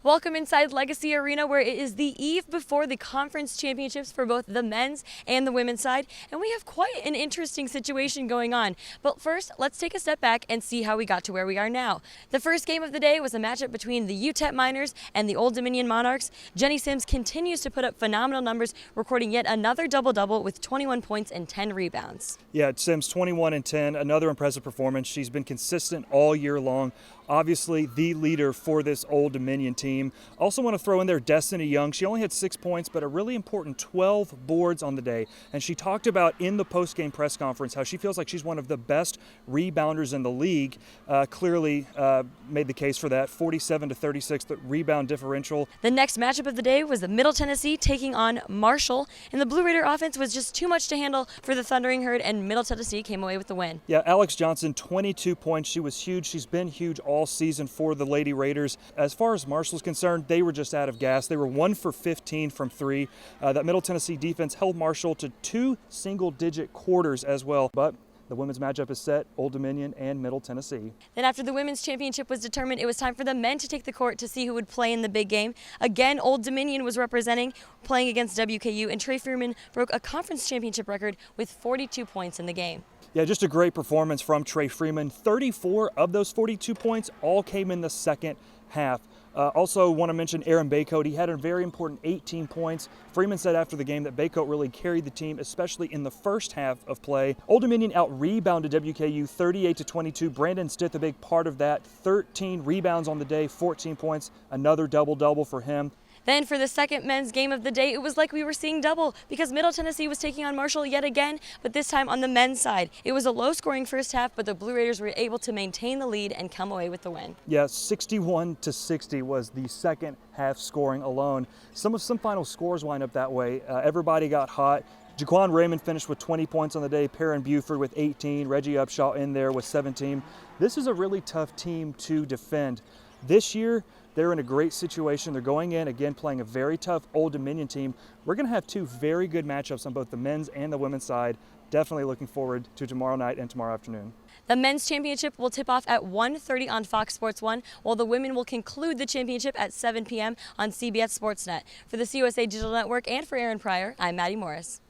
Welcome inside Legacy Arena, where it is the eve before the conference championships for both the men's and the women's side, and we have quite an interesting situation going on. But first, let's take a step back and see how we got to where we are now. The first game of the day was a matchup between the UTEP Miners and the Old Dominion Monarchs. Jenny Sims continues to put up phenomenal numbers, recording yet another double-double with 21 points and 10 rebounds. Yeah, Sims 21 and 10, another impressive performance. She's been consistent all year long. Obviously the leader for this Old Dominion team. Also want to throw in there Destiny Young. She only had 6 points, but a really important 12 boards on the day. And she talked about in the post-game press conference how she feels like she's one of the best rebounders in the league. Clearly made the case for that. 47-36, the rebound differential. The next matchup of the day was the Middle Tennessee taking on Marshall, and the Blue Raider offense was just too much to handle for the Thundering Herd, and Middle Tennessee came away with the win. Yeah, Alex Johnson, 22 points. She was huge. She's been huge all season for the Lady Raiders. As far as Marshall's concerned, they were just out of gas. They were 1 for 15 from 3. That Middle Tennessee defense held Marshall to 2 single-digit quarters as well. But the women's matchup is set, Old Dominion and Middle Tennessee. Then after the women's championship was determined, it was time for the men to take the court to see who would play in the big game. Again, Old Dominion was representing, playing against WKU, and Trey Freeman broke a conference championship record with 42 points in the game. Yeah, just a great performance from Trey Freeman. 34 of those 42 points all came in the second half. Also want to mention Aaron Baycoat. He had a very important 18 points. Freeman said after the game that Baycoat really carried the team, especially in the first half of play. Old Dominion out-rebounded WKU 38-22. Brandon Stith, a big part of that. 13 rebounds on the day, 14 points, another double-double for him. Then for the second men's game of the day, it was like we were seeing double because Middle Tennessee was taking on Marshall yet again, but this time on the men's side. It was a low-scoring first half, but the Blue Raiders were able to maintain the lead and come away with the win. Yeah, 61-60 was the second half scoring alone. Some final scores wind up that way. Everybody got hot. Jaquan Raymond finished with 20 points on the day, Perrin Buford with 18, Reggie Upshaw in there with 17. This is a really tough team to defend. This year, they're in a great situation. They're going in, again, playing a very tough Old Dominion team. We're going to have 2 very good matchups on both the men's and the women's side. Definitely looking forward to tomorrow night and tomorrow afternoon. The men's championship will tip off at 1:30 on Fox Sports 1, while the women will conclude the championship at 7 p.m. on CBS Sportsnet. For the CUSA Digital Network and for Aaron Pryor, I'm Maddie Morris.